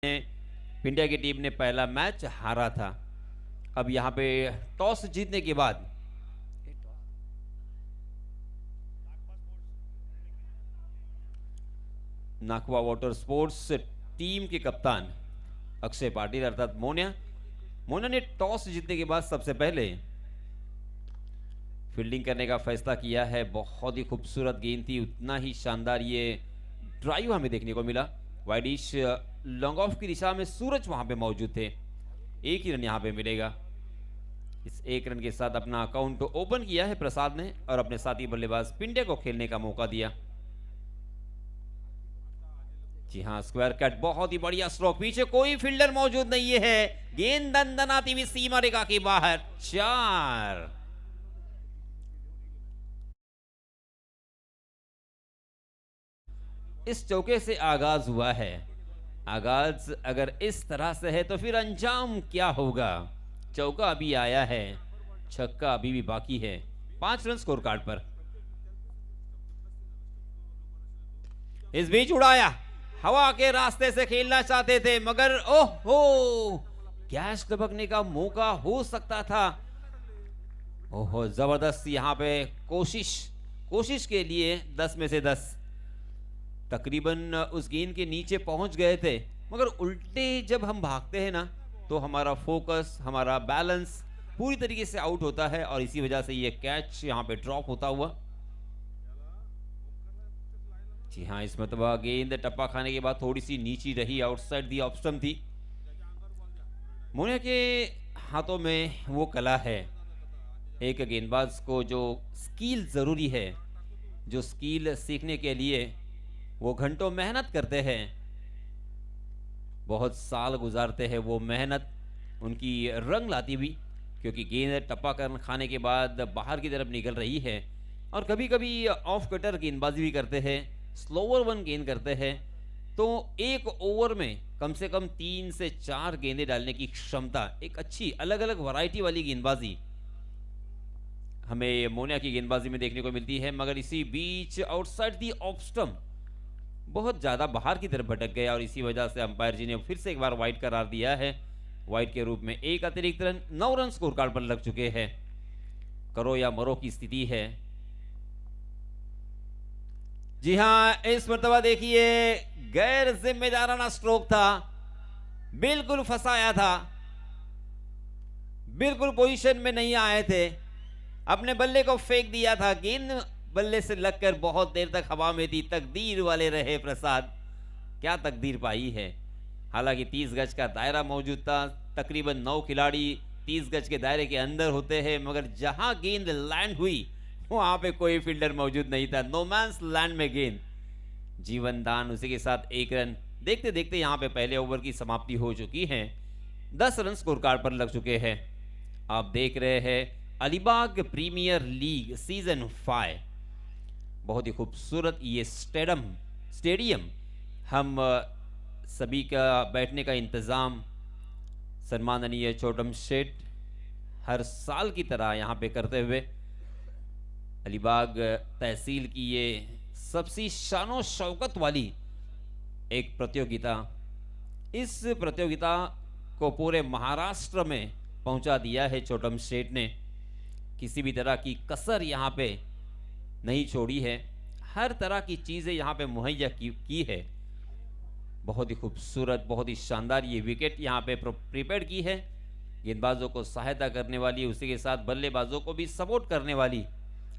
India की team ने पहला मैच हारा था। अब यहाँ पे टॉस जीतने के बाद नाकवा वाटर स्पोर्ट्स टीम के कप्तान अक्षय पाटिल अर्थात मोनिया ने टॉस जीतने के बाद सबसे पहले फील्डिंग करने का फैसला किया है। बहुत ही खूबसूरत गेंद थी, उतना ही शानदार ये ड्राइव हमें देखने को मिला। वाइडिश लॉन्ग ऑफ की दिशा में सूरज वहां पे मौजूद थे। एक ही रन यहां पे मिलेगा। इस एक रन के साथ अपना अकाउंट ओपन किया है प्रसाद ने और अपने साथी बल्लेबाज पिंडे को खेलने का मौका दिया। जी हां, स्क्वायर कट, बहुत ही बढ़िया स्ट्रोक, पीछे कोई फील्डर मौजूद नहीं है। गेंद दंदनाती हुई सीमा रेखा के बाहर, 4। इस चौके से आगाज हुआ है। आगाज अगर इस तरह से है तो फिर अंजाम क्या होगा। चौका अभी आया है, छक्का अभी भी बाकी है। 5 रन स्कोर कार्ड पर। इस बीच उड़ाया, हवा के रास्ते से खेलना चाहते थे मगर ओहो, कैच टपकने का मौका हो सकता था। ओहो, जबरदस्त यहां पे कोशिश के लिए 10 में से 10। तकरीबन उस गेंद के नीचे पहुंच गए थे मगर उल्टे जब हम भागते हैं ना तो हमारा फोकस, हमारा बैलेंस पूरी तरीके से आउट होता है और इसी वजह से ये कैच यहां पे ड्रॉप होता हुआ। जी हाँ, इस मतलब गेंद टप्पा खाने के बाद थोड़ी सी नीची रही, आउटसाइड दी ऑफ स्टंप थी। मोनिया के हाथों में वो कला है, एक गेंदबाज को जो स्किल जरूरी है, जो स्किल सीखने के लिए वो घंटों मेहनत करते हैं, बहुत साल गुजारते हैं। वो मेहनत उनकी रंग लाती हुई, क्योंकि गेंद टप्पा कर खाने के बाद बाहर की तरफ निकल रही है और कभी कभी ऑफ कटर गेंदबाजी भी करते हैं, स्लोअर वन गेंद करते हैं। तो एक ओवर में कम से कम 3 से 4 गेंदें डालने की क्षमता, एक अच्छी अलग अलग वैरायटी वाली गेंदबाजी हमें मोनिया की गेंदबाजी में देखने को मिलती है। मगर इसी बीच आउटसाइड दी ऑफ स्टंप बहुत ज्यादा बाहर की तरफ भटक गया और इसी वजह से अंपायर जी ने फिर से एक बार वाइड करार दिया है। वाइड के रूप में एक अतिरिक्त रन, 9 रन स्कोर कार्ड पर लग चुके हैं। करो या मरो की स्थिति है। जी हां, इस मर्तबा देखिए गैर जिम्मेदाराना स्ट्रोक था, बिल्कुल फंसाया था, बिल्कुल पोजीशन में नहीं आए थे, अपने बल्ले को फेंक दिया था। गेंद बल्ले से लगकर बहुत देर तक हवा में थी। तकदीर वाले रहे प्रसाद, क्या तकदीर पाई है। हालांकि 30 गज का दायरा मौजूद था, तकरीबन 9 खिलाड़ी 30 गज के दायरे के अंदर होते हैं, मगर जहां गेंद लैंड हुई वहां पे कोई फील्डर मौजूद नहीं था। नो मैंस लैंड में गेंद, जीवन दान, उसी के साथ एक रन। देखते देखते यहां पे पहले ओवर की समाप्ति हो चुकी है। 10 रन स्कोर कार्ड पर लग चुके हैं। आप देख रहे हैं अलीबाग प्रीमियर लीग सीजन 5। बहुत ही खूबसूरत ये स्टेडियम हम सभी का बैठने का इंतज़ाम सम्माननीय छोटम शेठ हर साल की तरह यहाँ पे करते हुए अलीबाग तहसील की ये सबसे शानो शौकत वाली एक प्रतियोगिता, इस प्रतियोगिता को पूरे महाराष्ट्र में पहुंचा दिया है छोटम शेठ ने। किसी भी तरह की कसर यहाँ पे नहीं छोड़ी है, हर तरह की चीज़ें यहाँ पे मुहैया की है। बहुत ही खूबसूरत, बहुत ही शानदार ये विकेट यहाँ पे प्रिपेयर की है, गेंदबाजों को सहायता करने वाली, उसी के साथ बल्लेबाजों को भी सपोर्ट करने वाली।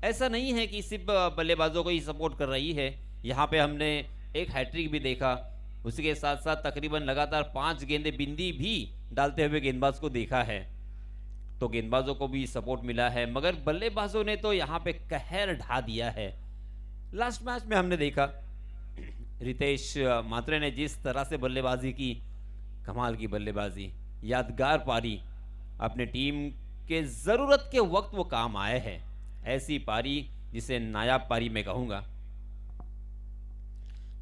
ऐसा नहीं है कि सिर्फ बल्लेबाजों को ही सपोर्ट कर रही है। यहाँ पे हमने एक हैट्रिक भी देखा, उसी के साथ साथ तकरीबन लगातार 5 गेंदें बिंदी भी डालते हुए गेंदबाज को देखा है। तो गेंदबाजों को भी सपोर्ट मिला है, मगर बल्लेबाजों ने तो यहाँ पे कहर ढा दिया है। लास्ट मैच में हमने देखा रितेश मात्रे ने जिस तरह से बल्लेबाजी की, कमाल की बल्लेबाजी, यादगार पारी, अपने टीम के जरूरत के वक्त वो काम आए हैं। ऐसी पारी जिसे नायाब पारी में कहूंगा।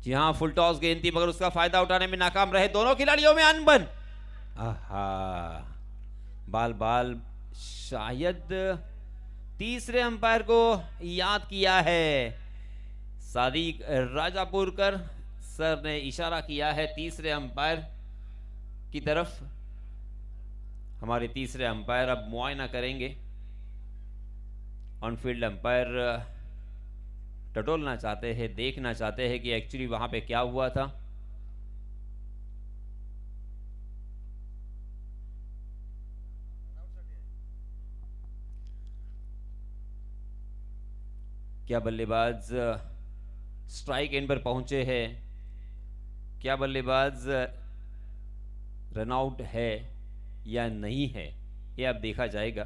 जी हां, फुल टॉस गेंद थी मगर उसका फायदा उठाने में नाकाम रहे दोनों खिलाड़ियों में अनबन। आहा, बाल बाल शायद तीसरे अंपायर को याद किया है। सादिक राजापुरकर सर ने इशारा किया है तीसरे अंपायर की तरफ हमारे तीसरे अंपायर अब मुआयना करेंगे। ऑन फील्ड अंपायर टटोलना चाहते हैं, देखना चाहते हैं कि एक्चुअली वहां पे क्या हुआ था। क्या बल्लेबाज स्ट्राइक एंड पर पहुंचे हैं, क्या बल्लेबाज रनआउट है या नहीं है, ये अब देखा जाएगा।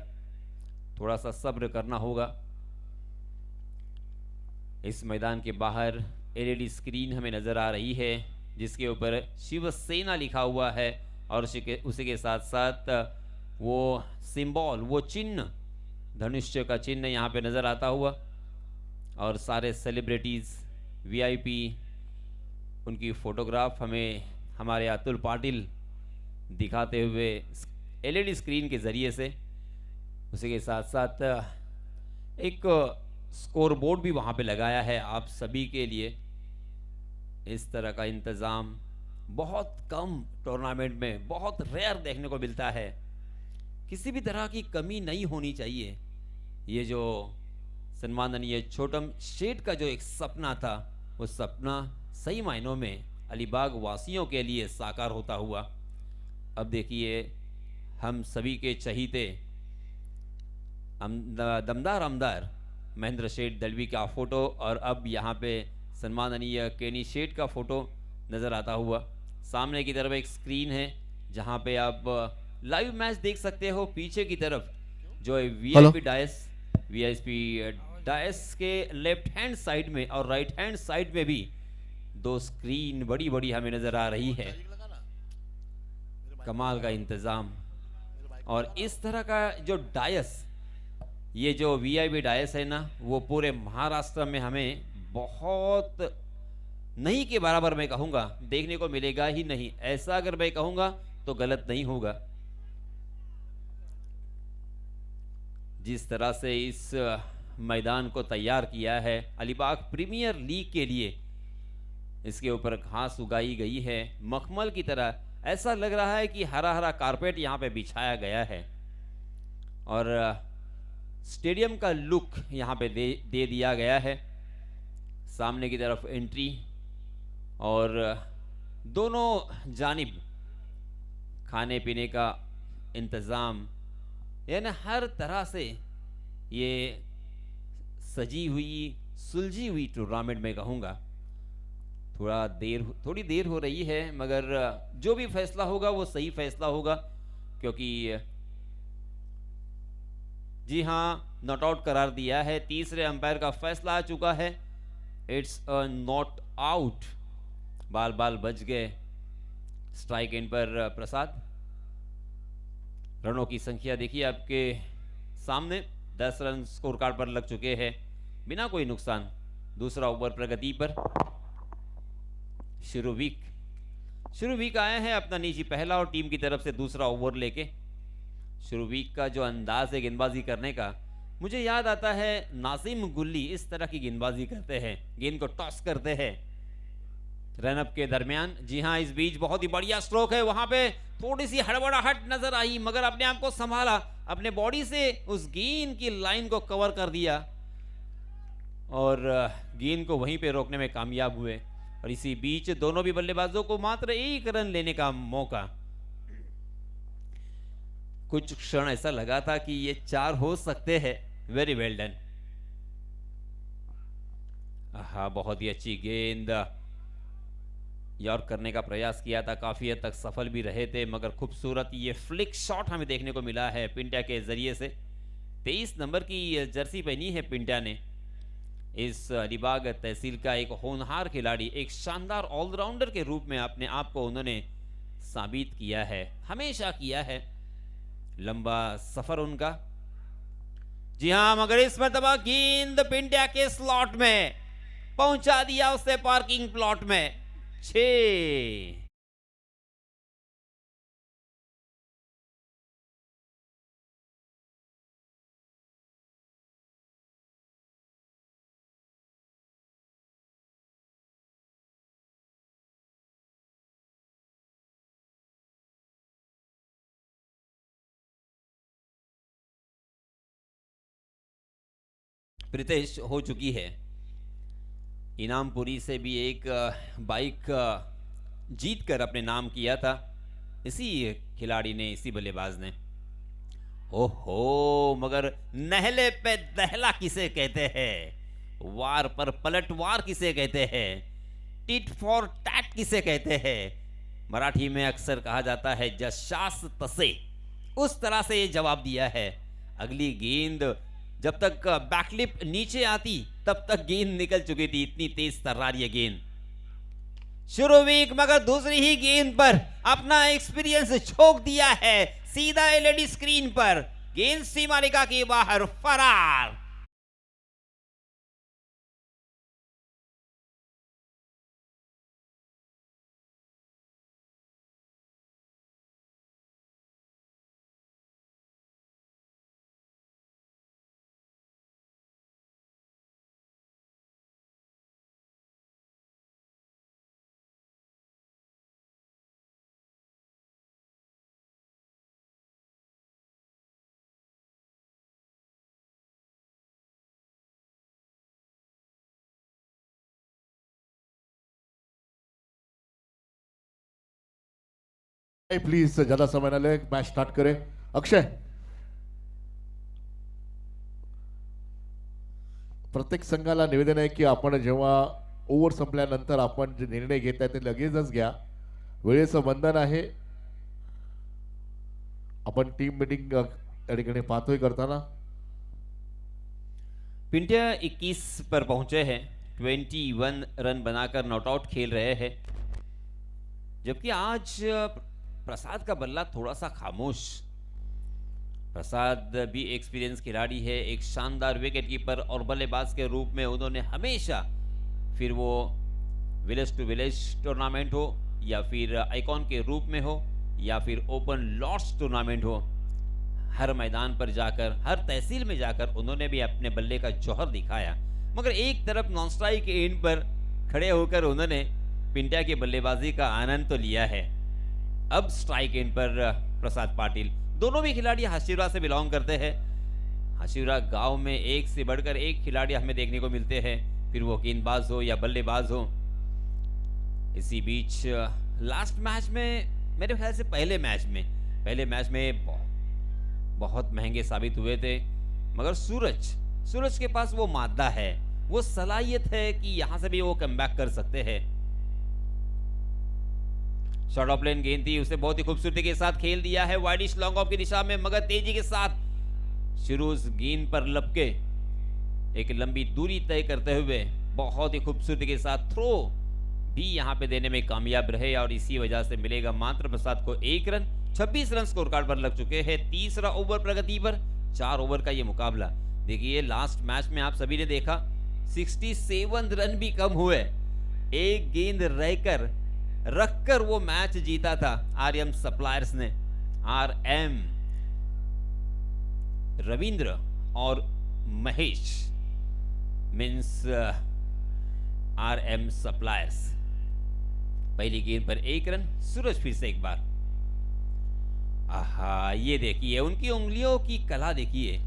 थोड़ा सा सब्र करना होगा। इस मैदान के बाहर एलईडी स्क्रीन हमें नजर आ रही है जिसके ऊपर शिवसेना लिखा हुआ है और उसी के साथ साथ वो सिंबल, वो चिन्ह, धनुष्य का चिन्ह यहाँ पे नजर आता हुआ, और सारे सेलिब्रिटीज, वीआईपी, उनकी फोटोग्राफ हमें हमारे अतुल पाटिल दिखाते हुए एलईडी स्क्रीन के जरिए से। उसी के साथ साथ एक स्कोर बोर्ड भी वहाँ पे लगाया है आप सभी के लिए। इस तरह का इंतज़ाम बहुत कम टूर्नामेंट में, बहुत रेयर देखने को मिलता है। किसी भी तरह की कमी नहीं होनी चाहिए। ये जो सम्माननीय छोटम शेठ का जो एक सपना था, वो सपना सही मायनों में अलीबाग वासियों के लिए साकार होता हुआ। अब देखिए हम सभी के चहीते दमदार आमदार महेंद्र शेठ दलवी का फोटो, और अब यहाँ पे सम्माननीय केनी शेठ का फोटो नज़र आता हुआ। सामने की तरफ एक स्क्रीन है जहाँ पे आप लाइव मैच देख सकते हो। पीछे की तरफ जो वीआईपी डायस के लेफ्ट हैंड साइड में और राइट हैंड साइड में भी दो स्क्रीन बड़ी बड़ी हमें नजर आ रही है। कमाल का इंतजाम। और इस तरह का जो डायस, ये जो वीआईपी डायस है ना, वो पूरे महाराष्ट्र में हमें बहुत नहीं के बराबर मैं कहूंगा देखने को मिलेगा ही नहीं। ऐसा अगर मैं कहूंगा तो गलत नहीं होगा। जिस तरह से इस मैदान को तैयार किया है अलीबाग प्रीमियर लीग के लिए, इसके ऊपर घास उगाई गई है मखमल की तरह। ऐसा लग रहा है कि हरा हरा कारपेट यहाँ पे बिछाया गया है, और स्टेडियम का लुक यहाँ पे दे दिया गया है। सामने की तरफ एंट्री, और दोनों जानिब खाने पीने का इंतज़ाम, यानी हर तरह से ये सजी हुई, सुलझी हुई टूर्नामेंट में कहूँगा। थोड़ी देर हो रही है, मगर जो भी फैसला होगा वो सही फैसला होगा, क्योंकि जी हाँ, नॉट आउट करार दिया है। तीसरे अंपायर का फैसला आ चुका है। It's a not out. बाल बाल बच गए। स्ट्राइक एंड पर प्रसाद। रनों की संख्या देखिए आपके सामने, 10 रन स्कोर कार्ड पर लग चुके हैं बिना कोई नुकसान। दूसरा ओवर प्रगति पर। शुरू वीक आए हैं अपना निजी पहला और टीम की तरफ से दूसरा ओवर लेके। शुरू वीक का जो अंदाज है गेंदबाजी करने का, मुझे याद आता है नासिम गुल्ली इस तरह की गेंदबाजी करते हैं, गेंद को टॉस करते हैं रनअप के दरमियान। जी हाँ, इस बीच बहुत ही बढ़िया स्ट्रोक है, वहां पे थोड़ी सी हड़बड़ाहट नजर आई, मगर अपने आप को संभाला, अपने बॉडी से उस गेंद की लाइन को कवर कर दिया और गेंद को वहीं पे रोकने में कामयाब हुए। और इसी बीच दोनों भी बल्लेबाजों को मात्र एक रन लेने का मौका। कुछ क्षण ऐसा लगा था कि ये 4 हो सकते हैं। Very well done. हाँ, बहुत ही अच्छी गेंद यॉर्क करने का प्रयास किया था, काफी हद तक सफल भी रहे थे, मगर खूबसूरत ये फ्लिक शॉट हमें देखने को मिला है पिंट्या के जरिए से। 23 नंबर की जर्सी पहनी है पिंट्या ने। इस अलीबाग तहसील का एक होनहार खिलाड़ी, एक शानदार ऑलराउंडर के रूप में अपने आप को उन्होंने साबित किया है, हमेशा किया है। लंबा सफर उनका। जी हां, मगर इस मरतबा गेंद पिंट्या के स्लॉट में पहुंचा दिया उसे पार्किंग प्लॉट में। 6 प्रीतेश हो चुकी है। इनामपुरी से भी एक बाइक जीत कर अपने नाम किया था इसी खिलाड़ी ने, इसी बल्लेबाज ने। ओहो, मगर नहले पे दहला किसे कहते हैं, वार पर पलटवार किसे कहते हैं, टिट फॉर टैट किसे कहते हैं, मराठी में अक्सर कहा जाता है जशास तसे, उस तरह से ये जवाब दिया है। अगली गेंद जब तक बैकलिप नीचे आती तब तक गेंद निकल चुकी थी, इतनी तेज तर्रार ये गेंद। शुरू वीक मगर दूसरी ही गेंद पर अपना एक्सपीरियंस झोंक दिया है सीधा एलईडी स्क्रीन पर। गेंद सीमा रेखा के बाहर फरार। प्लीज ज्यादा समय न ले, मैच स्टार्ट करें। अक्षय, प्रत्येक संघाला निवेदन आहे की आपण जेव्हा ओव्हर संपल्यानंतर आपण जे निर्णय घेताय ते लगेचच घ्या, वेळेचं बंधन आहे। आपण टीम मीटिंग या ठिकाणी पाहतोय करताना। पिंटिया 21 पर पहुंचे हैं, 21 रन बनाकर नॉट आउट खेल रहे हैं। जबकि आज प्रसाद का बल्ला थोड़ा सा खामोश। प्रसाद भी एक्सपीरियंस खिलाड़ी है, एक शानदार विकेट कीपर और बल्लेबाज के रूप में उन्होंने हमेशा, फिर वो विलेज टू विलेज टूर्नामेंट हो या फिर आइकॉन के रूप में हो या फिर ओपन लॉर्ड्स टूर्नामेंट हो, हर मैदान पर जाकर, हर तहसील में जाकर उन्होंने भी अपने बल्ले का जौहर दिखाया। मगर एक तरफ नॉन स्ट्राइक के एंड पर खड़े होकर उन्होंने पिंटिया की बल्लेबाजी का आनंद तो लिया है। अब स्ट्राइक एंड पर प्रसाद पाटिल, दोनों भी खिलाड़ी हाशिवरा से बिलोंग करते हैं। हाशिवरा गांव में एक से बढ़कर एक खिलाड़ी हमें देखने को मिलते हैं, फिर वो गेंदबाज हो या बल्लेबाज हो। इसी बीच लास्ट मैच में, मेरे ख्याल से पहले मैच में बहुत महंगे साबित हुए थे, मगर सूरज के पास वो मादा है, वो सलाहियत है कि यहां से भी वो कमबैक कर सकते हैं। शॉर्ट ऑफ लेन गेंद थी, उसे बहुत ही खूबसूरती के साथ खेल दिया है वाइडिश लॉन्ग ऑफ की दिशा में, मगर तेजी के साथ शुरूज गेंद पर लपके एक लंबी दूरी तय करते हुए बहुत ही खूबसूरती के साथ थ्रो भी यहां पे देने में कामयाब रहे और इसी वजह से मिलेगा मात्र प्रसाद को 1 रन। 26 रन स्कोर कार्ड पर लग चुके हैं, तीसरा ओवर प्रगति पर, 4 ओवर का ये मुकाबला। देखिए लास्ट मैच में आप सभी ने देखा 67 रन भी कम हुए, एक गेंद रहकर रखकर वो मैच जीता था आरएम सप्लायर्स ने। आरएम रविंद्र और महेश मीन्स आरएम सप्लायर्स। पहली गेंद पर 1 रन, सूरज फिर से एक बार। आहा, ये देखिए उनकी उंगलियों की कला देखिए,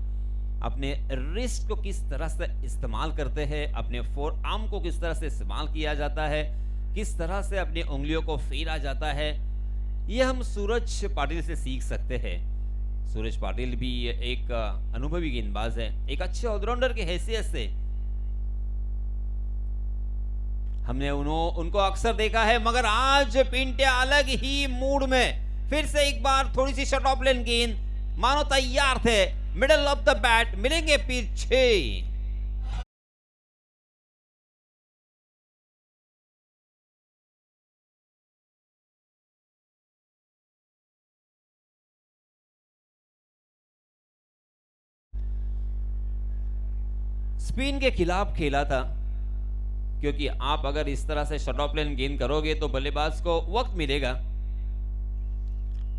अपने रिस्ट को किस तरह से इस्तेमाल करते हैं, अपने फोर आर्म को किस तरह से इस्तेमाल किया जाता है, किस तरह से अपनी उंगलियों को फेरा जाता है, ये हम सूरज पाटिल से सीख सकते हैं। सूरज पाटिल भी एक अनुभवी गेंदबाज है, एक अच्छे ऑलराउंडर की हैसियत से हमने उनको अक्सर देखा है, मगर आज पिंटिया अलग ही मूड में फिर से एक बार थोड़ी सी शॉर्ट ऑफ लेन गेंद, मानो तैयार थे, मिडल ऑफ द बैट, मिलेंगे पीछे। स्पिन के खिलाफ खेला था, क्योंकि आप अगर इस तरह से शॉर्ट ऑफ लेन गेंद करोगे तो बल्लेबाज को वक्त मिलेगा।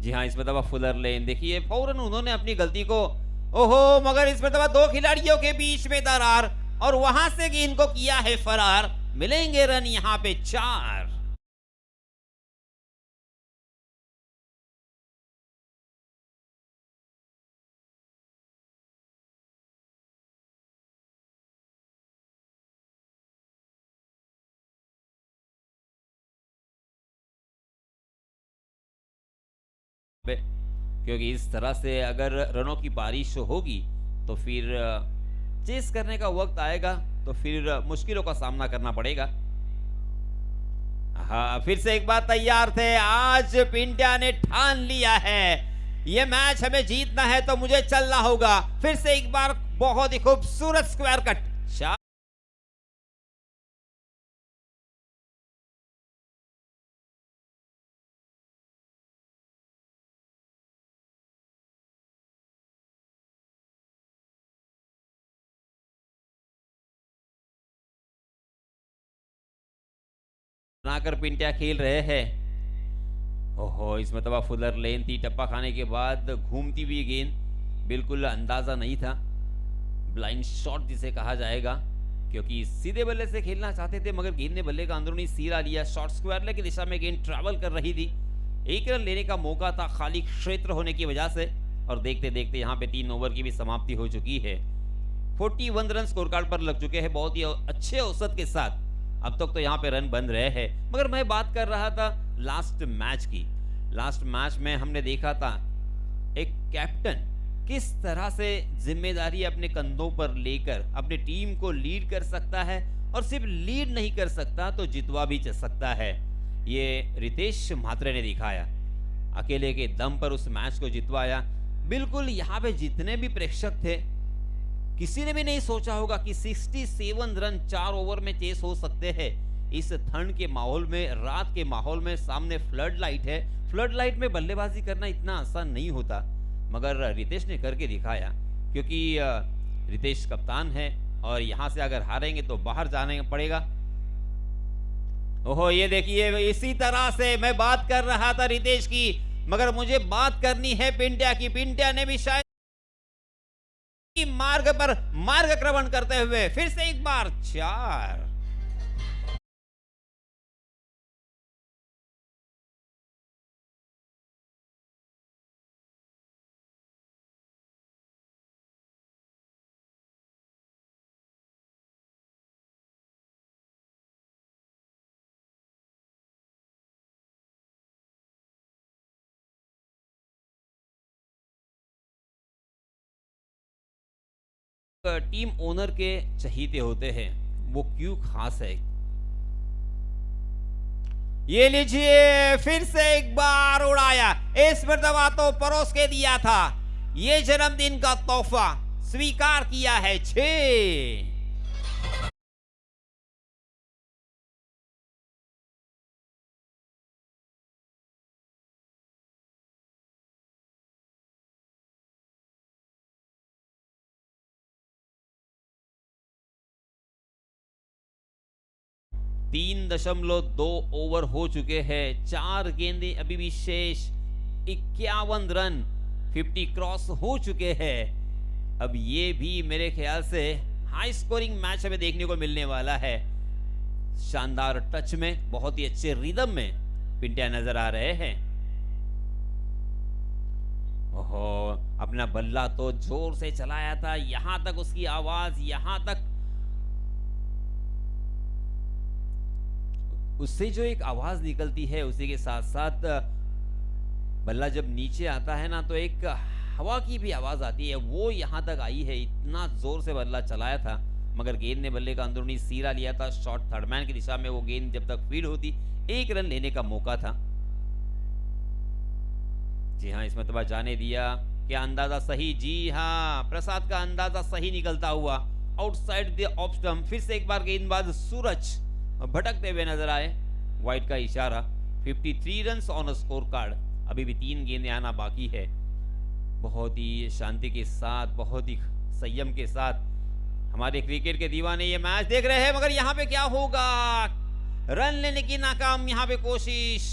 जी हाँ, इसमें दबा फुलर लेन, देखिए फौरन उन्होंने अपनी गलती को, ओहो, मगर इसमें दबा 2 खिलाड़ियों के बीच में दरार और वहां से गेंद को किया है फरार। मिलेंगे रन यहां पे 4। क्योंकि इस तरह से अगर रनों की बारिश होगी तो फिर चेस करने का वक्त आएगा, तो फिर मुश्किलों का सामना करना पड़ेगा। हाँ, फिर से एक बार तैयार थे। आज पिंड्या ने ठान लिया है, ये मैच हमें जीतना है तो मुझे चलना होगा। फिर से एक बार बहुत ही खूबसूरत स्क्वायर कट। बनाकर पिंट्या खेल रहे हैं। ओहो, इसमें तबा फुलर लेन थी, टप्पा खाने के बाद घूमती हुई गेंद, बिल्कुल अंदाजा नहीं था। ब्लाइंड शॉट जिसे कहा जाएगा, क्योंकि सीधे बल्ले से खेलना चाहते थे मगर गेंद ने बल्ले का अंदरूनी सिरा लिया। शॉर्ट स्क्वायर की दिशा में गेंद ट्रैवल कर रही थी। एक रन लेने का मौका था खाली क्षेत्र होने की वजह से, और देखते देखते यहाँ पे 3 ओवर की भी समाप्ति हो चुकी है। 41 रन स्कोर कार्ड पर लग चुके हैं, बहुत ही अच्छे औसत के साथ। अब तक तो यहाँ पे रन बन रहे हैं, मगर मैं बात कर रहा था लास्ट मैच की। लास्ट मैच में हमने देखा था एक कैप्टन किस तरह से जिम्मेदारी अपने कंधों पर लेकर अपनी टीम को लीड कर सकता है, और सिर्फ लीड नहीं कर सकता तो जितवा भी सकता है। ये रितेश म्हात्रे ने दिखाया, अकेले के दम पर उस मैच को जितवाया। बिल्कुल यहाँ पे जितने भी प्रेक्षक थे, किसी ने भी नहीं सोचा होगा कि 67 रन 4 ओवर में चेस हो सकते हैं। इस ठंड के माहौल में, रात के माहौल में, सामने फ्लड लाइट है। फ्लड लाइट में बल्लेबाजी करना इतना आसान नहीं होता, मगर रितेश ने करके दिखाया, क्योंकि रितेश कप्तान है और यहां से अगर हारेंगे तो बाहर जाने पड़ेगा। ओहो, ये देखिए, इसी तरह से मैं बात कर रहा था रितेश की, मगर मुझे बात करनी है पिंट्या की। पिंट्या ने भी शायद मार्ग पर मार्गक्रमण करते हुए फिर से एक बार 4। टीम ओनर के चहीते होते हैं, वो क्यों खास है। ये लीजिए, फिर से एक बार उड़ाया। इस मर्तबा तो परोस के दिया था, ये जन्मदिन का तोहफा स्वीकार किया है। 6। तीन 3.2 ओवर हो चुके हैं, 4 गेंदें अभी भी शेष, 51 रन, 50 क्रॉस हो चुके हैं। अब ये भी मेरे ख्याल से हाई स्कोरिंग मैच हमें देखने को मिलने वाला है। शानदार टच में, बहुत ही अच्छे रिदम में पिंट्या नजर आ रहे हैं। ओहो, अपना बल्ला तो जोर से चलाया था, यहां तक उसकी आवाज, यहां तक उससे जो एक आवाज निकलती है, उसी के साथ साथ बल्ला जब नीचे आता है ना, तो एक हवा की भी आवाज आती है, वो यहां तक आई है। इतना जोर से बल्ला चलाया था, मगर गेंद ने बल्ले का अंदरूनी सिरा लिया था। शॉर्ट थर्डमैन की दिशा में वो गेंद जब तक फील्ड होती, 1 रन लेने का मौका था। जी हाँ, इसमें तो जाने दिया। क्या अंदाजा सही? जी हाँ, प्रसाद का अंदाजा सही निकलता हुआ आउटसाइड द ऑफ स्टंप। फिर से एक बार गेंदबाज सूरज भटकते हुए नजर आए, वाइट का इशारा। 53 रन ऑन स्कोर कार्ड, अभी भी 3 गेंदें आना बाकी है। बहुत ही शांति के साथ, बहुत ही संयम के साथ हमारे क्रिकेट के दीवाने ये मैच देख रहे हैं, मगर यहाँ पे क्या होगा? रन लेने की नाकाम यहाँ पे कोशिश।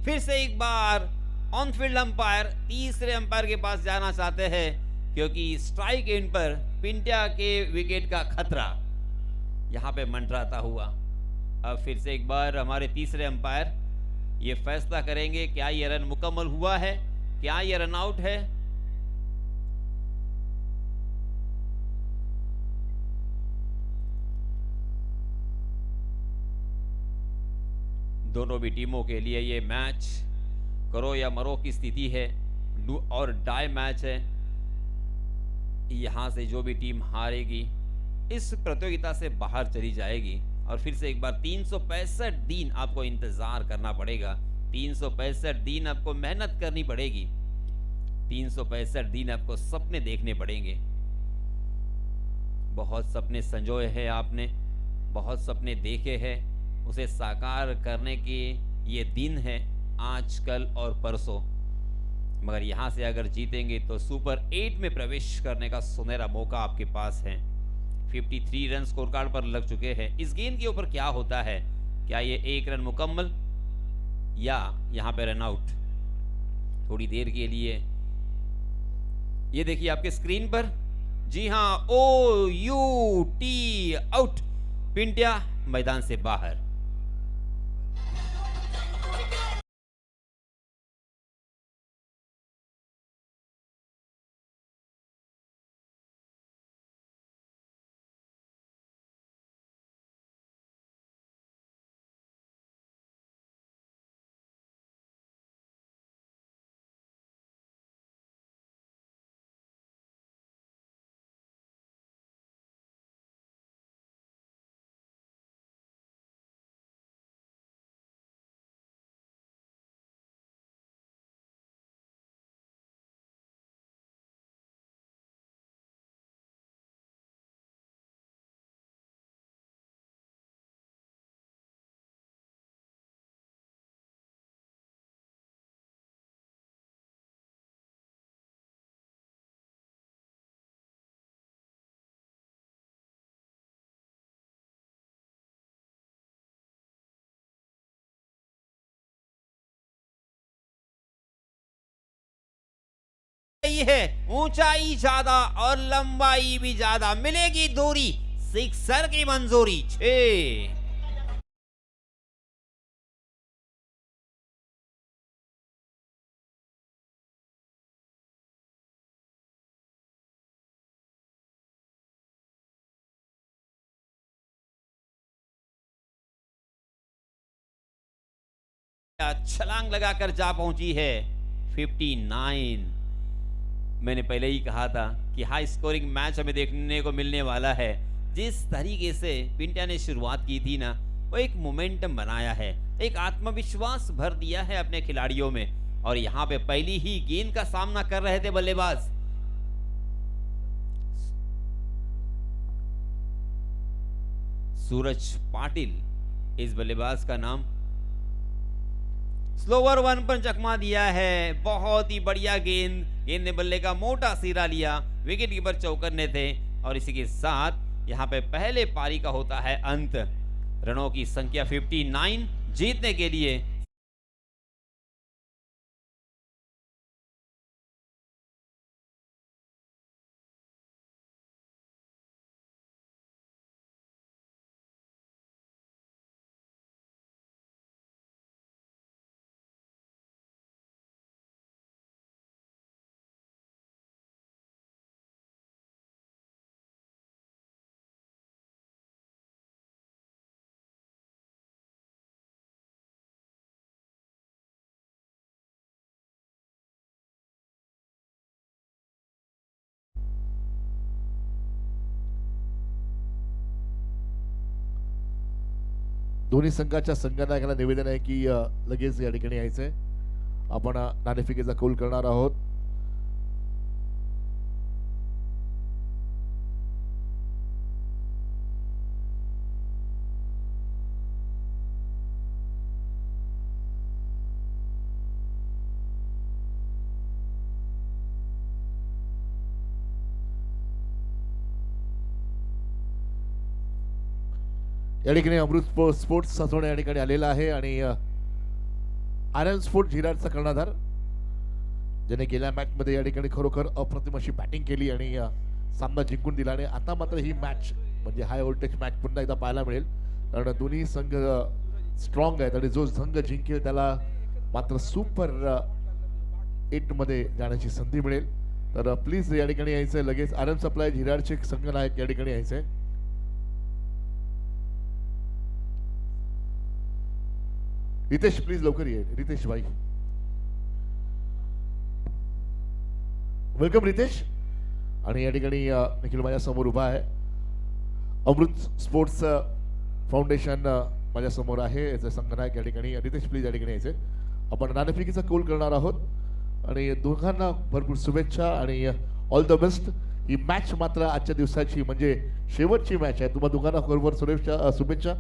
फिर से एक बार ऑन फील्ड अंपायर तीसरे अंपायर के पास जाना चाहते हैं, क्योंकि स्ट्राइक एंड पर पिंट्या के विकेट का खतरा यहाँ पे मंडराता हुआ। अब फिर से एक बार हमारे तीसरे अंपायर ये फैसला करेंगे, क्या ये रन मुकम्मल हुआ है, क्या ये रन आउट है। दोनों भी टीमों के लिए ये मैच करो या मरो की स्थिति है। डू और डाई मैच है। यहाँ से जो भी टीम हारेगी इस प्रतियोगिता से बाहर चली जाएगी। और फिर से एक बार 365 दिन आपको इंतजार करना पड़ेगा, 365 दिन आपको मेहनत करनी पड़ेगी, 365 दिन आपको सपने देखने पड़ेंगे। बहुत सपने संजोए हैं आपने, बहुत सपने देखे हैं, उसे साकार करने के ये दिन है आज, कल और परसों। मगर यहां से अगर जीतेंगे तो सुपर 8 में प्रवेश करने का सुनहरा मौका आपके पास है। 53 रन स्कोर कार्ड पर लग चुके हैं। इस गेंद के ऊपर क्या होता है, क्या ये 1 रन मुकम्मल या यहां पे रन आउट? थोड़ी देर के लिए ये देखिए आपके स्क्रीन पर, जी हां, OUT आउट, पिंट्या मैदान से बाहर। है ऊंचाई ज्यादा और लंबाई भी ज्यादा, मिलेगी दूरी, सिक्सर की मंजूरी, 6। छलांग लगाकर जा पहुंची है 59। मैंने पहले ही कहा था कि हाई स्कोरिंग मैच हमें देखने को मिलने वाला है। जिस तरीके से पिंट्या ने शुरुआत की थी ना, वो एक मोमेंटम बनाया है, एक आत्मविश्वास भर दिया है अपने खिलाड़ियों में। और यहाँ पे पहली ही गेंद का सामना कर रहे थे बल्लेबाज सूरज पाटिल, इस बल्लेबाज का नाम। स्लोवर वन पर चकमा दिया है, बहुत ही बढ़िया गेंद, गेंद ने बल्ले का मोटा सिरा लिया, विकेट कीपर चौकन्ने थे। और इसी के साथ यहां पे पहले पारी का होता है अंत। रनों की संख्या 59 जीतने के लिए दोन्ही संघाच्या संघनायकाला निवेदन आहे की लगेच या ठिकाणी यायचंय. आपण नाणेफेकीचा कौल करणार आहोत. या ठिकाणी अमृत स्पोर्ट्स सासवणे या ठिकाणी आलेला आहे आणि आर्यन स्पोर्ट झिराडचा कर्णधार, ज्याने गेल्या मॅच मध्ये या ठिकाणी खरोखर अप्रतिम अशी बॅटिंग केली आणि सामना जिंकून दिला. आणि आता मात्र ही मॅच म्हणजे हाय व्होल्टेज मॅच पुन्हा एकदा पाहायला मिळेल, कारण दोन्ही संघ स्ट्रॉंग आहेत आणि जो संघ जिंकेल त्याला मात्र सुपर 8 मध्ये जाण्याची संधी मिळेल. तर प्लीज या ठिकाणी यायचंय लगेच. आर्यन सप्लाय झिराडचे संघनायक या ठिकाणी यायचंय. रितेश प्लीज लवकर ये, रितेश भाई. वेलकम रितेश. आणि या ठिकाणी निखिल माझ्या समोर उभा आहे. अमृत स्पोर्ट्स फाउंडेशन माझ्या समोर आहे. याचे संघनायक या ठिकाणी रितेश, प्लीज या ठिकाणी यायचे. आपण नाणेफेकीचा कौल करणार आहोत आणि दोघांना भरपूर शुभेच्छा आणि all the best. He match मात्र आजच्या दिवसाची म्हणजे शेवटची मॅच आहे. तुम्हा दोघांना बरोबर शुभेच्छा.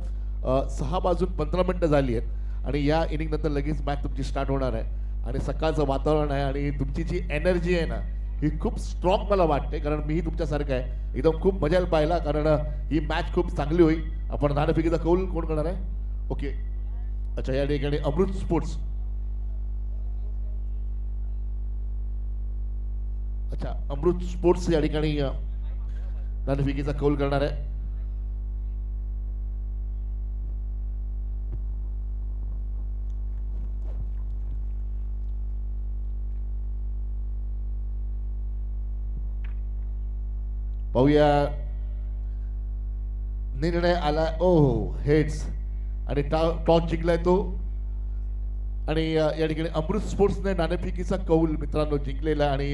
6 वाजून 15 मिनिटं झाली आहेत आणि या इनिंग नंतर लगेच मॅच तुमची स्टार्ट होणार आहे. आणि सकाळचं वातावरण आहे आणि तुमची जी एनर्जी आहे ना, ही खूप स्ट्रॉंग मला वाटते, कारण मीही तुमच्यासारखं आहे. एकदम खूप मजा येईल पाहायला, कारण ही मॅच खूप चांगली होईल. आपण नाणेफेकीचा कौल कोण करणार आहे? ओके, अच्छा, या ठिकाणी अमृत स्पोर्ट्स. अच्छा, अमृत स्पोर्ट्स या ठिकाणी नाणेफेकीचा कौल करणार आहे. पाहूया, निर्णय आला. ओ हेड्स आणि टॉस जिंकलाय तो. आणि या ठिकाणी अमृत स्पोर्ट्सने नाणेफेकीचा कौल मित्रांनो जिंकलेला आणि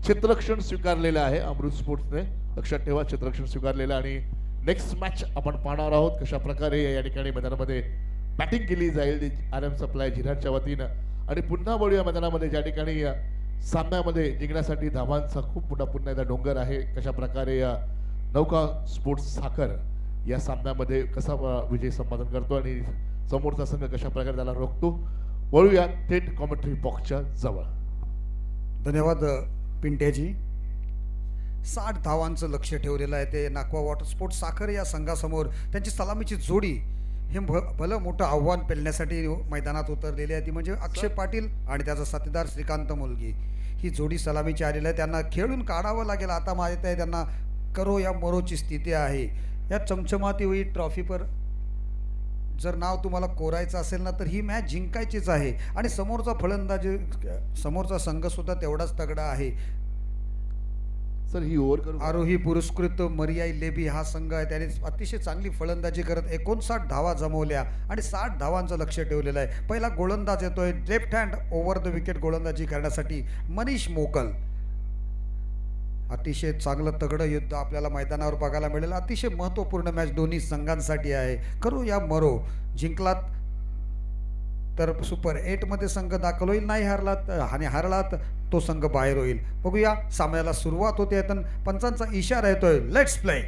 क्षेत्ररक्षण स्वीकारलेलं आहे. अमृत स्पोर्ट्सने, लक्षात ठेवा, क्षेत्ररक्षण स्वीकारलेलं. आणि नेक्स्ट मॅच आपण पाहणार आहोत कशा प्रकारे या ठिकाणी मैदानामध्ये बॅटिंग केली जाईल RM सप्लाय जिल्ह्याच्या वतीनं. आणि पुन्हा वळूया मैदानामध्ये, ज्या ठिकाणी सामन्यामध्ये जिंकण्यासाठी धावांचा खूप मोठा पुन्हा एकदा डोंगर आहे. कशा प्रकारे नौका स्पोर्ट्स साखर या सामन्यामध्ये कसा विजय संपादन करतो आणि समोरचा संघ कशा प्रकारे त्याला रोखतो. वळूया थेट कॉमेंट्री बॉक्सच्या जवळ. धन्यवाद पिंट्याजी. 60 धावांचं लक्ष ठेवलेलं आहे ते नाकवा वॉटर स्पोर्ट्स साखर या संघासमोर. त्यांची सलामीची जोडी हे भलं मोठं आव्हान पेलण्यासाठी मैदानात उतरलेली आहे, ती म्हणजे अक्षय पाटील आणि त्याचा साथीदार श्रीकांत मुलगी. ही जोडी सलामीची आलेली आहे. त्यांना खेळून काढावं लागेल. आता माहीत आहे त्यांना करो या मरोची स्थिती आहे. या चमचमाती होई ट्रॉफीवर जर नाव तुम्हाला कोरायचं असेल ना, तर ही मॅच जिंकायचीच आहे. आणि समोरचा फलंदाजी, समोरचा संघसुद्धा तेवढाच तगडा आहे. सर, ही ओव्हर करू. आरोही पुरस्कृत मरियाई लेबी हा संघ आहे. त्याने अतिशय चांगली फलंदाजी करत 59 धावा जमवल्या आणि 60 धावांचं लक्ष ठेवलेलं आहे. पहिला गोलंदाज येतोय left hand over the wicket गोलंदाजी करण्यासाठी मनीष मोकल. अतिशय चांगलं तगडं युद्ध आपल्याला मैदानावर बघायला मिळेल. अतिशय महत्त्वपूर्ण मॅच दोन्ही संघांसाठी आहे. करू या मरो. जिंकलात तर सुपर 8 मध्ये संघ दाखल होईल, नाही हारलात आणि हारलात तो संघ बाहेर होईल. बघूया, सामन्याला सुरुवात होते. पंचांचा इशारा येतोय, लेट्स प्ले.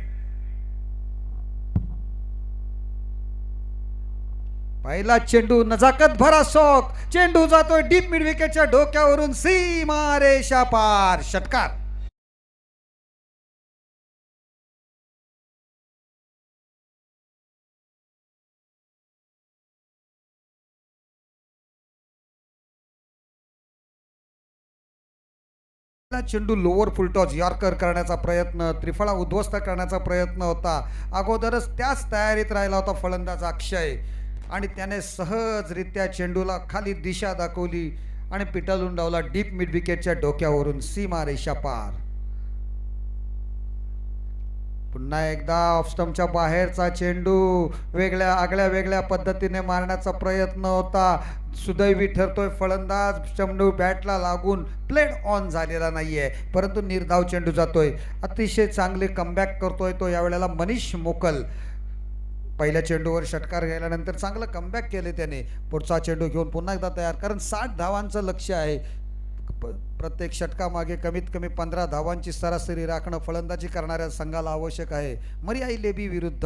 पहिला चेंडू नजाकत भरा शॉक. चेंडू जातोय डीप मिड विकेटच्या डोक्यावरून सीमा रेषा पार. षटकार. चेंडू लोअर फुलटॉस यॉर्कर करण्याचा प्रयत्न, त्रिफळा उद्ध्वस्त करण्याचा प्रयत्न होता. अगोदरच त्याच तयारीत राहिला होता फलंदाज अक्षय आणि त्याने सहजरित्या चेंडूला खाली दिशा दाखवली आणि पिटालून डावला डीप मिड विकेटच्या डोक्यावरून सीमा रेषा पार. पुन्हा एकदा ऑफ स्टंपच्या बाहेरचा चेंडू आगळ्या वेगळ्या पद्धतीने मारण्याचा प्रयत्न होता. सुदैवी ठरतोय फलंदाज, चेंडू बॅटला लागून प्लेड ऑन झालेला नाहीये, परंतु निर्धाव चेंडू जातोय. अतिशय चांगले कमबॅक करतोय तो यावेळेला मनीष मोकल. पहिल्या चेंडूवर षटकार गेल्यानंतर चांगलं कमबॅक केले त्याने. पुढचा चेंडू घेऊन पुन्हा एकदा तयार, कारण 60 धावांचं लक्ष आहे. प्रत्येक षटकामागे कमीत कमी 15 धावांची सरासरी राखणं फलंदाजी करणाऱ्या संघाला आवश्यक आहे. मरियाई लेबी विरुद्ध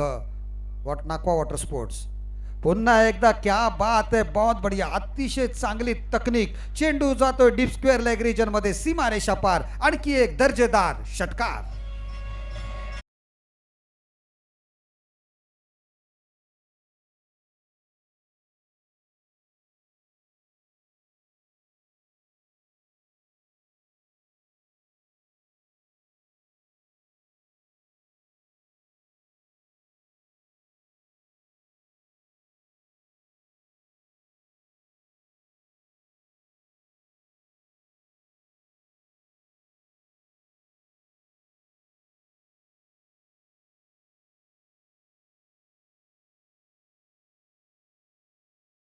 नाकवा वॉटर स्पोर्ट्स. पुन्हा एकदा क्या बात आहे, बहुत बढिया. अतिशय चांगली तकनीक. चेंडू जातोय डीप स्क्वेअर लेग रिजन मध्ये सीमा रेषा पार. आणखी एक दर्जेदार षटकार.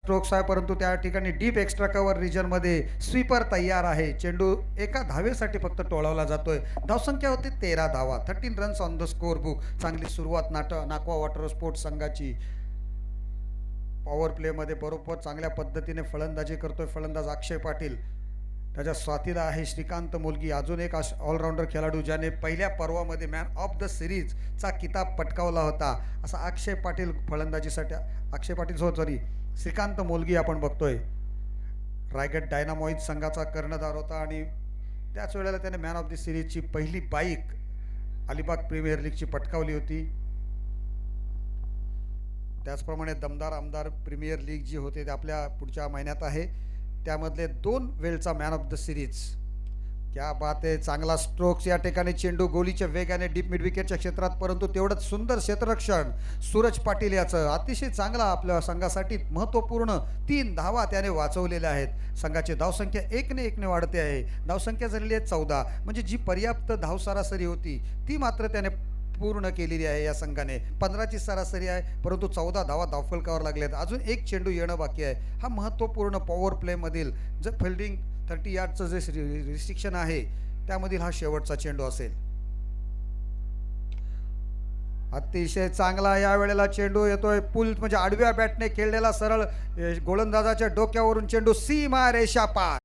स्ट्रोक्स आहे, परंतु त्या ठिकाणी डीप एक्स्ट्रा कव्हर रिजनमध्ये स्वीपर तयार आहे. चेंडू एका धावेसाठी फक्त टोळवला जातोय. धावसंख्या होती 13 धावा, 13 runs on the score book. चांगली सुरुवात नाकवा वॉटर स्पोर्ट्स संघाची. पॉवर प्लेमध्ये बरोबर चांगल्या पद्धतीने फलंदाजी करतोय फलंदाज अक्षय पाटील. त्याच्या साथीला आहे श्रीकांत मोलगी, अजून एक ऑलराऊंडर खेळाडू ज्याने पहिल्या पर्वामध्ये मॅन ऑफ द सिरीजचा किताब पटकावला होता. असा अक्षय पाटील फलंदाजीसाठी, अक्षय पाटील सॉरी श्रीकांत मोलगी आपण बघतोय. रायगड डायनामॉइज संघाचा कर्णधार होता आणि त्याच वेळेला त्याने मॅन ऑफ द सिरीजची पहिली बाईक अलिबाग प्रीमियर लीगची पटकावली होती. त्याचप्रमाणे दमदार आमदार प्रीमियर लीग जी होते ते आपल्या पुढच्या महिन्यात आहे, त्यामधले 2 वेळचा मॅन ऑफ द सिरीज. क्या बात आहे. चांगला स्ट्रोक्स या ठिकाणी. चेंडू गोलीच्या वेगाने डीप मिड विकेटच्या क्षेत्रात, परंतु तेवढंच सुंदर क्षेत्ररक्षण सूरज पाटील याचं. अतिशय चांगला आपल्या संघासाठी महत्त्वपूर्ण 3 धावा त्याने वाचवलेल्या आहेत. संघाची धावसंख्या 1-1 वाढते आहे. धावसंख्या झालेली आहे 14, म्हणजे जी पर्याप्त धाव सरासरी होती ती मात्र त्याने पूर्ण केलेली आहे. या संघाने 15ची सरासरी आहे, परंतु 14 धावा धावफलकावर लागल्यात. अजून एक चेंडू येणं बाकी आहे. हा महत्त्वपूर्ण पॉवर प्लेमधील जर फिल्डिंग 30 यार्डचं जे रिस्ट्रिक्शन आहे त्यामधील हा शेवटचा चेंडू असेल. अतिशय चांगला या वेळेला चेंडू येतोय. पुल म्हणजे आडव्या बॅटने खेळलेला सरळ गोलंदाजाच्या डोक्यावरून चेंडू सीमा रेषा पार.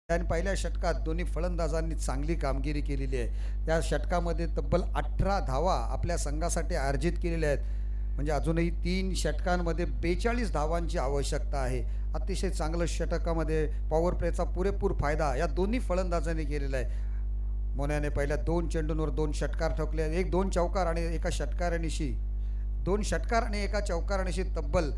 आणि पहिल्या षटकात दोन्ही फलंदाजांनी चांगली कामगिरी केलेली आहे. त्या षटकामध्ये तब्बल 18 धावा आपल्या संघासाठी अर्जित केलेल्या आहेत. म्हणजे अजूनही 3 षटकांमध्ये 42 धावांची आवश्यकता आहे. अतिशय चांगलं षटकामध्ये पॉवर प्लेचा पुरेपूर फायदा या दोन्ही फलंदाजांनी केलेला आहे. मोन्याने पहिल्या 2 चेंडूंवर 2 षटकार ठोकले, 2 चौकार आणि एका षटकारानिशी 2 षटकार आणि एका चौकारानिशी तब्बल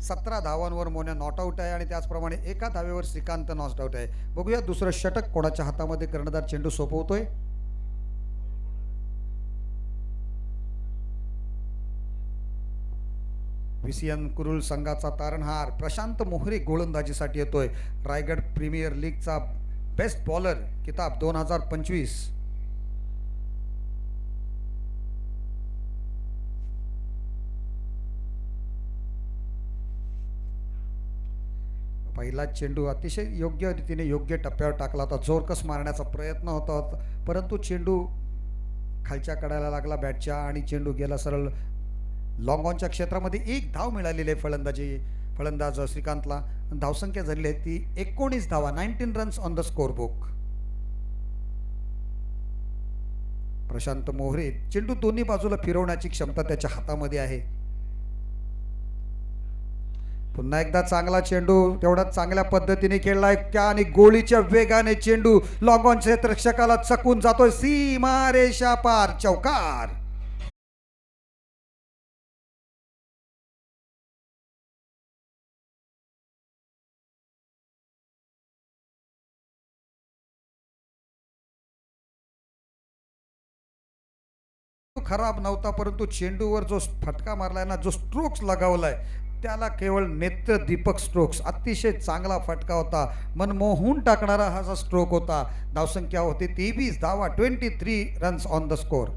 17 धावांवर मोन्या नॉट आऊट आहे आणि त्याचप्रमाणे एका धावेवर श्रीकांत नॉट आऊट आहे. बघूया दुसरं षटक कोणाच्या हातामध्ये कर्णधार चेंडू सोपवतोय. विसियन कुरुल संघाचा तारणहार प्रशांत मोहरे गोलंदाजीसाठी येतोय. रायगड प्रीमियर लीगचा बेस्ट बॉलर किताब 2025. पहिला चेंडू अतिशय योग्य रीतीने योग्य टप्प्यावर टाकला होता. जोरकस मारण्याचा प्रयत्न होता, परंतु चेंडू खालच्या कडाला लागला बॅटच्या आणि चेंडू गेला सरळ लॉंग ऑनच्या क्षेत्रामध्ये. 1 धाव मिळालेली आहे फलंदाज श्रीकांतला. धावसंख्या झालेली आहे ती 19 धावा, 19 runs on the score book. Prashant Mohare चेंडू दोन्ही बाजूला फिरवण्याची क्षमता त्याच्या हातामध्ये आहे. पुन्हा एकदा चांगला चेंडू तेवढाच चांगल्या पद्धतीने खेळलाय त्या आणि गोळीच्या वेगाने चेंडू लॉंग ऑन क्षेत्ररक्षकाला चकून जातोय. सीमा रेषा पार, चौकार. खराब नव्हता, परंतु चेंडूवर जो फटका मारलाय ना, जो स्ट्रोक्स लगावलाय त्याला केवळ नेत्र दीपक स्ट्रोक्स. अतिशय चांगला फटका होता, मनमोहून टाकणारा हा स्ट्रोक होता. धावसंख्या होती 23 धावा, 23 रन्स ऑन द स्कोर.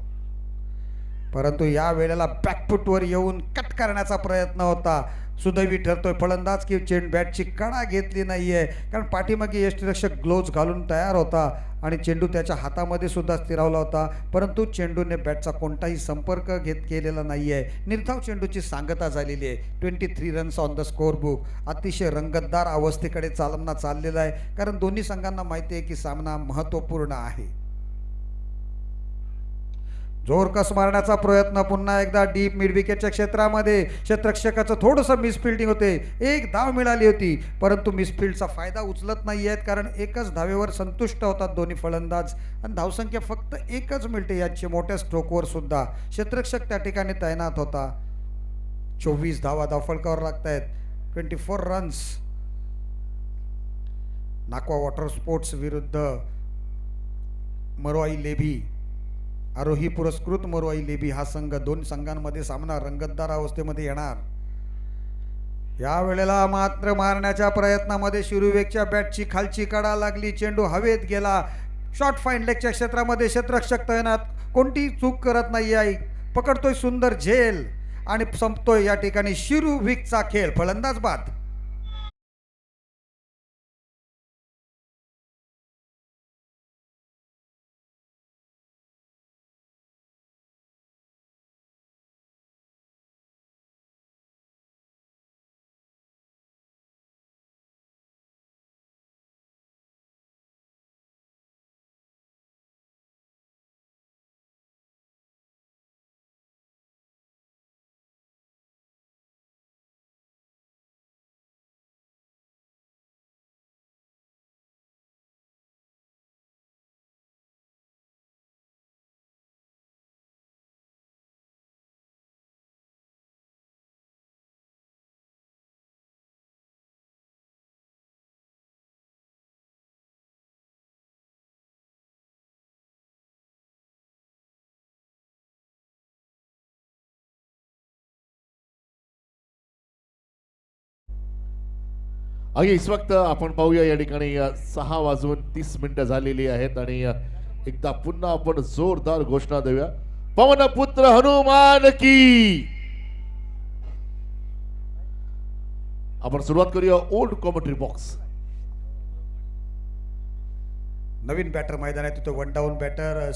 परंतु या वेळेला बॅकफुटवर येऊन कट करण्याचा प्रयत्न होता. सुदैवी ठरतोय फलंदाज की बॅटची कडा घेतली नाहीये, कारण पाठीमागे यष्टिरक्षक ग्लोव्ज घालून तयार होता आणि चेंडू त्याच्या हातामध्ये सुद्धा स्थिरावला होता, परंतु चेंडूने बॅटचा कोणताही संपर्क केलेला नाहीये. निर्धाव चेंडूची सांगता झालेली आहे. 23 runs on the score book. अतिशय रंगतदार अवस्थेकडे चाललेला आहे, कारण दोन्ही संघांना माहिती आहे की सामना महत्त्वपूर्ण आहे. जोरकस मारण्याचा प्रयत्न पुन्हा एकदा डीप मिड विकेटच्या क्षेत्रामध्ये. क्षेत्ररक्षकाचं थोडंसं मिसफिल्डिंग होते. 1 धाव मिळाली होती, परंतु मिसफिल्डचा फायदा उचलत नाही आहेत, कारण एकच धावेवर संतुष्ट होतात दोन्ही फलंदाज आणि धावसंख्या फक्त 1च मिळते याची. मोठ्या स्ट्रोकवर सुद्धा क्षेत्ररक्षक त्या ठिकाणी तैनात होता. 24 धावा धावफलकावर लागत आहेत. 24 रन्स. नाकवा वॉटर स्पोर्ट्स विरुद्ध मरोआई लेभी, आरोही पुरस्कृत मरोआई लेभी हा संघ, दोन संघांमध्ये सामना रंगतदार अवस्थेमध्ये येणार. या वेळेला मात्र मारण्याच्या प्रयत्नामध्ये शिरुवेगच्या बॅटची खालची कडा लागली, चेंडू हवेत गेला. शॉर्ट फाईन लेगच्या क्षेत्रामध्ये क्षेत्ररक्षक तैनात, कोणती चूक करत नाही आहे, पकडतोय सुंदर झेल आणि संपतोय या ठिकाणी शिरुविकचा खेळ. फलंदाज बाद. आणि इस वक्त आपण पाहूया या ठिकाणी 6:30 झालेली आहेत आणि एकदा पुन्हा आपण जोरदार घोषणा देऊया. पवनपुत्र हनुमान की. आपण सुरुवात करूया ओल्ड कॉमेंट्री बॉक्स. नवीन बॅटर मैदानात तिथं वन डाऊन बॅटर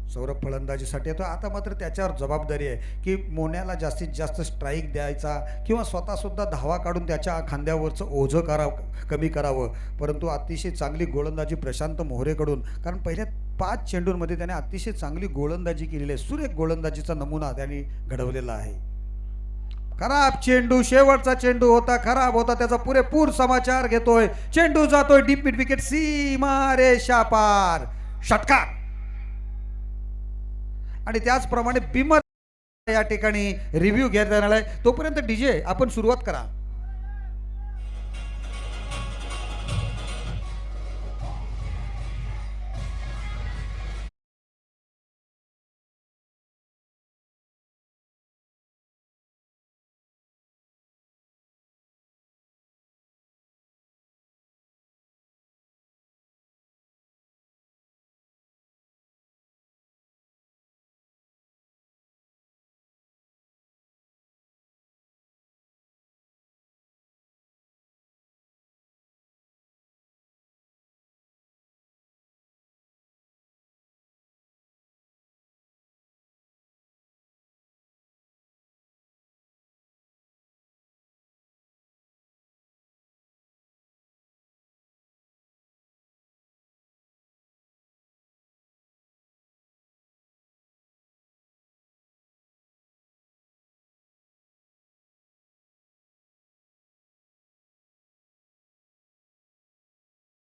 सौरभ फलंदाजीसाठी येतो. आता मात्र त्याच्यावर जबाबदारी आहे की मोन्याला जास्तीत जास्त स्ट्राईक द्यायचा किंवा स्वतः सुद्धा धावा काढून त्याच्या खांद्यावरचं ओझं कमी करावं. परंतु अतिशय चांगली गोलंदाजी प्रशांत मोहरेकडून, कारण पहिल्या 5 चेंडूंमध्ये त्याने अतिशय चांगली गोलंदाजी केलेली आहे. सुरेख गोलंदाजीचा नमुना त्यांनी घडवलेला आहे. खराब चेंडू, शेवटचा चेंडू होता, खराब होता, त्याचा पुरेपूर समाचार घेतोय. चेंडू जातोय डीप मिड विकेट, सीमा रेषा पार, षटकार. आणि त्याचप्रमाणे बिमर या ठिकाणी रिव्ह्यू घेण्यात येणार आहे. तोपर्यंत डीजे आपण सुरुवात करा.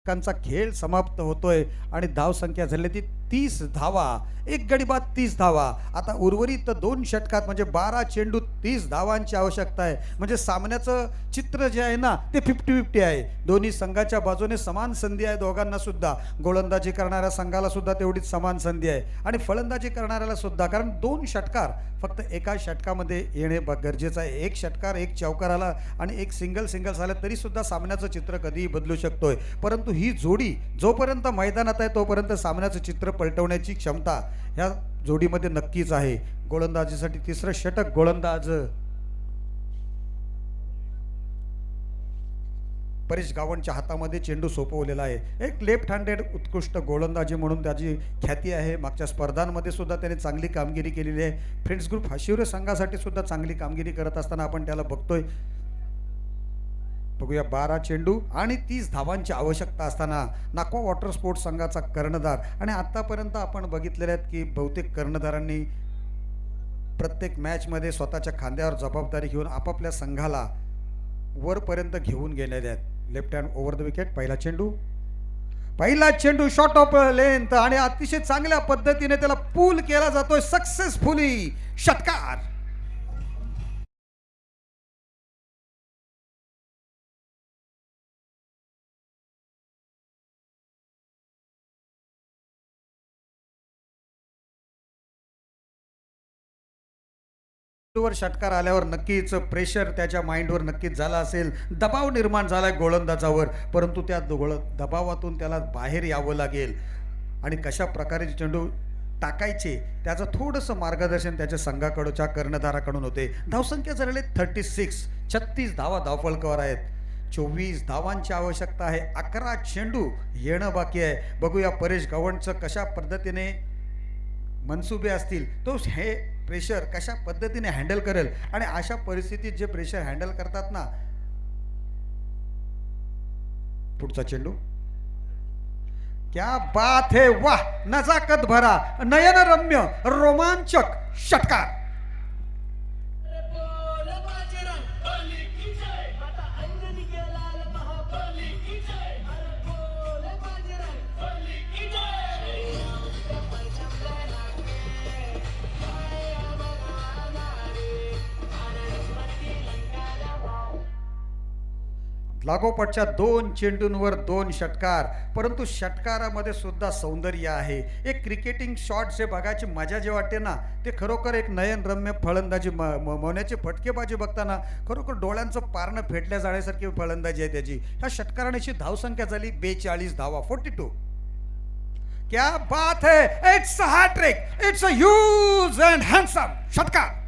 षटकांचा खेळ समाप्त होतोय आणि धाव संख्या झाली ती 30 धावा. एक गडी बाद 30 धावा. आता उर्वरित 2 षटकात म्हणजे 12 चेंडू 30 धावांची आवश्यकता आहे. म्हणजे सामन्याचं चित्र जे आहे ना ते 50-50 आहे. दोन्ही संघाच्या बाजूने समान संधी आहे दोघांना सुद्धा. गोलंदाजी करणाऱ्या संघाला सुद्धा तेवढीच समान संधी आहे आणि फलंदाजी करणाऱ्याला सुद्धा, कारण 2 षटकार फक्त एका षटकामध्ये येणे गरजेचं आहे. एक षटकार, एक चौकार आला आणि एक सिंगल झालं तरी सुद्धा सामन्याचं चित्र कधीही बदलू शकतोय. परंतु ही जोडी जोपर्यंत मैदानात आहे तोपर्यंत सामन्याचं चित्र पलटवण्याची क्षमता ह्या जोडीमध्ये नक्कीच आहे. गोलंदाजीसाठी तिसरं षटक, गोलंदाज परेश गावंडच्या हातामध्ये चेंडू सोपवलेला आहे. एक लेफ्ट हँडेड उत्कृष्ट गोलंदाजी म्हणून त्याची ख्याती आहे. मागच्या स्पर्धांमध्ये सुद्धा त्याने चांगली कामगिरी केलेली आहे. फ्रेंड्स ग्रुप हाशिवरे संघासाठी सुद्धा चांगली कामगिरी करत असताना आपण त्याला बघतोय. बघूया 12 चेंडू आणि 30 धावांची आवश्यकता असताना नाकवा वॉटर स्पोर्ट्स संघाचा कर्णधार, आणि आतापर्यंत आपण बघितलेले आहेत की बहुतेक कर्णधारांनी प्रत्येक मॅचमध्ये स्वतःच्या खांद्यावर जबाबदारी घेऊन आपापल्या संघाला वरपर्यंत घेऊन गेलेले आहेत. Left hand over the wicket. पहिला चेंडू शॉट ऑफ लेंथ आणि अतिशय चांगल्या पद्धतीने त्याला पूल केला जातोय सक्सेसफुली. षटकार. वर षटकार आल्यावर नक्कीच प्रेशर त्याच्या माइंडवर नक्कीच झाला असेल, दबाव निर्माण झालाय गोलंदाजावर, परंतु त्या दबावातून त्याला बाहेर यावं लागेल आणि कशा प्रकारे चेंडू टाकायचे त्याचं थोडंसं मार्गदर्शन त्याच्या संघाकडच्या कर्णधाराकडून होते. धावसंख्या झालेले 36, 36 धावा धावफलकावर आहेत. 24 धावांची आवश्यकता आहे. 11 चेंडू येणं बाकी आहे. बघूया परेश गवंडचं कशा पद्धतीने मनसुबे असतील, तो हे प्रेशर कशा पद्धतीने हँडल करेल आणि अशा परिस्थितीत जे प्रेशर हँडल करतात ना. पुढचा चेंडू, क्या बात है, वाह, नजाकत भरा, नयनरम्य, रोमांचक षटकार. लागोपाठच्या 2 चेंडूंवर 2 षटकार, परंतु षटकारामध्ये सुद्धा सौंदर्य आहे. एक क्रिकेटिंग शॉट जे बघायची मजा जे वाटते ना, ते खरोखर एक नयनरम्य फलंदाजी मोन्याचे फटकेबाजी बघताना खरोखर डोळ्यांचं पारणं फेटल्या जाण्यासारखी फलंदाजी आहे त्याची. ह्या षटकाराची धावसंख्या झाली 42 धावा, 42. क्या बात है, it's a hattrick, it's a huge and handsome षटकार.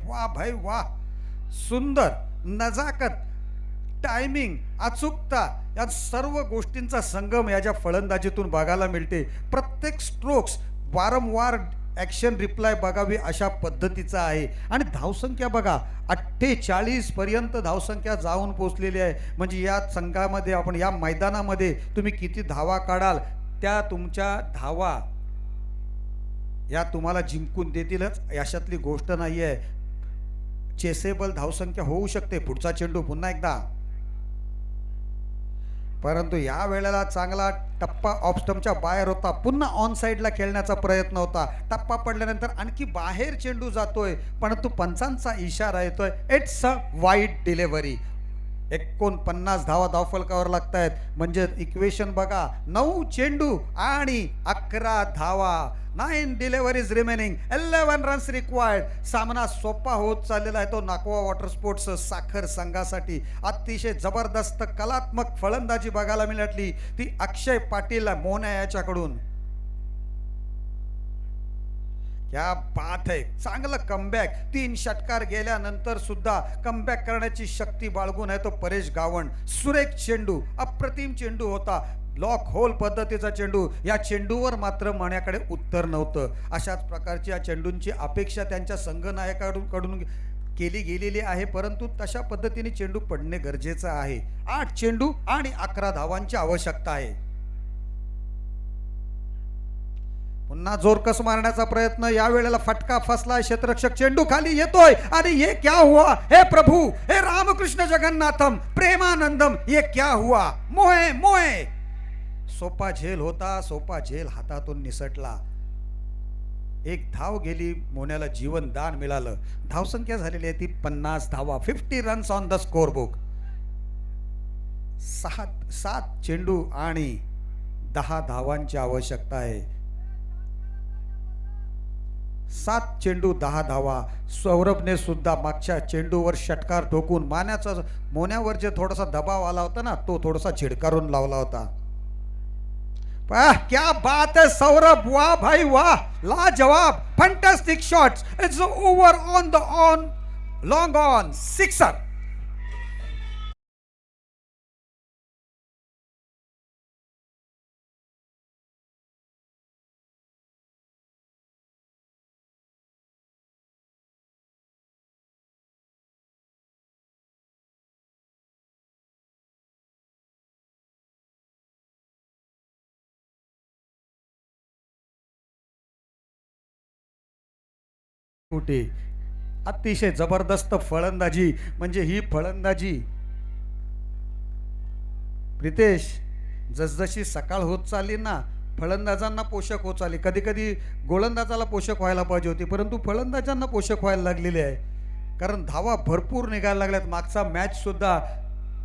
वाह भाई वाह, सुंदर, नजाकत, टायमिंग, अचूकता या सर्व गोष्टींचा संगम याच्या फलंदाजीतून बघायला मिळते. प्रत्येक स्ट्रोक्स वारंवार ॲक्शन रिप्लाय बघावी अशा पद्धतीचा आहे. आणि धावसंख्या बघा, 48 पर्यंत धावसंख्या जाऊन पोचलेली आहे. म्हणजे या संघामध्ये आपण या मैदानामध्ये तुम्ही किती धावा काढाल त्या तुमच्या धावा या तुम्हाला जिंकून देतीलच, अशातली गोष्ट नाही आहे. चेसेबल धावसंख्या होऊ शकते. पुढचा चेंडू पुन्हा एकदा, परंतु या वेळेला चांगला टप्पा ऑफस्टमच्या बाहेर होता. पुन्हा ऑन साईडला खेळण्याचा प्रयत्न होता. टप्पा पडल्यानंतर आणखी बाहेर चेंडू जातोय, परंतु पंचांचा इशारा येतोय, इट्स अ वाईड डिलेव्हरी. 49 धावा धावफलकावर लागत आहेत. म्हणजे इक्वेशन बघा, 9 चेंडू आणि 11 धावा, 9 डिलेव्हरीज रिमेनिंग, 11 रन्स रिक्वायर्ड. सामना सोपा होत चाललेला आहे तो नाकवा वॉटर स्पोर्ट्स साखर संघासाठी. अतिशय जबरदस्त कलात्मक फलंदाजी बघायला मिळाली ती अक्षय पाटील मोन्या याच्याकडून. क्या बात है, चांगलं कमबॅक. 3 षटकार गेल्यानंतर सुद्धा कमबॅक करण्याची शक्ती बाळगून आहे तो परेश गावंड. सुरेख चेंडू, अप्रतिम चेंडू होता. लॉक होल पद्धतीचा चेंडू. या चेंडूवर मात्र मण्याकडे उत्तर नव्हतं. अशाच प्रकारची या चेंडूंची अपेक्षा त्यांच्या संघनायकाकडून केली गेलेली आहे, परंतु तशा पद्धतीने चेंडू पडणे गरजेचं आहे. 8 चेंडू आणि 11 धावांची आवश्यकता आहे. पुन्हा जोरकस मारण्याचा प्रयत्न. या वेळेला फटका फसला. क्षेत्ररक्षक चेंडू खाली येतोय आणि ये क्या हुआ, हे प्रभू, हे रामकृष्ण जगन्नाथम प्रेमानंदम, ये क्या हुआ, मोहे मोहे. सोपा झेल होता, सोपा झेल हातातून निसटला. एक धाव गेली, मोन्याला जीवन दान मिळालं. धावसंख्या झालेली आहे ती 50 धावा, 50 runs on the score book. 7 चेंडू आणि 10 धावांची आवश्यकता आहे. 7 चेंडू 10 धावा. सौरभने सुद्धा मागच्या चेंडूवर षटकार ठोकून मोन्यावर जे थोडासा दबाव आला होता ना, तो थोडासा झिडकारून लावला होता. क्या बात है सौरभ, वाह भाई वाह, लाजवाब, fantastic shots. It's over on the on long on, sixer. कुठे अतिशय जबरदस्त फलंदाजी. म्हणजे ही फलंदाजी प्रितेश, जसजशी सकाळ होत चालली ना, फलंदाजांना पोषक होत चालली. कधी कधी गोलंदाजाला पोषक व्हायला पाहिजे होती, परंतु फलंदाजांना पोषक व्हायला लागलेली आहे. कारण धावा भरपूर निघायला लागल्यात. मागचा मॅच सुद्धा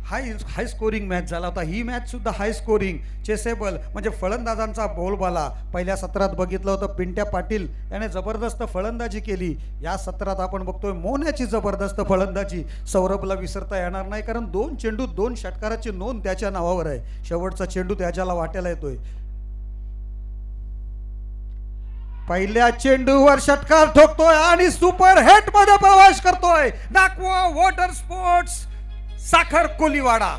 हाय स्कोरिंग मॅच झाला होता. ही मॅच सुद्धा हाय स्कोरिंग चेसेबल, म्हणजे फलंदाजांचा बोलबाला. पहिल्या सत्रात बघितलं होतं पिंट्या पाटील याने जबरदस्त फलंदाजी केली. या सत्रात आपण बघतोय मोन्याची जबरदस्त फलंदाजी. सौरभला विसरता येणार नाही, कारण 2 चेंडू 2 षटकाराची नोंद त्याच्या नावावर आहे. शेवटचा चेंडू त्याच्याला वाट्याला येतोय. पहिल्या चेंडूवर षटकार ठोकतोय आणि सुपर हिट मध्ये प्रवेश करतोय. दाखवा वॉटर स्पोर्ट्स साखर कोलीवाडा.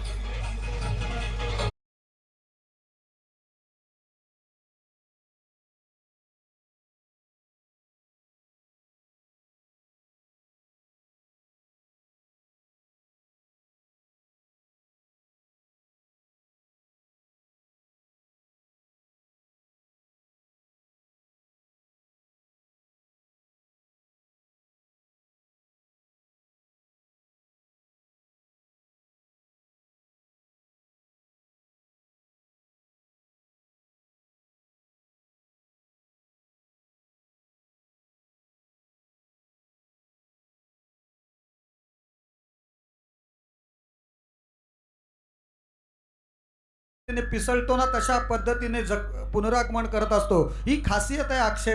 पिसळतो ना, तशा पद्धतीने पुनरागमन करत असतो. ही खासियत आहे अक्षय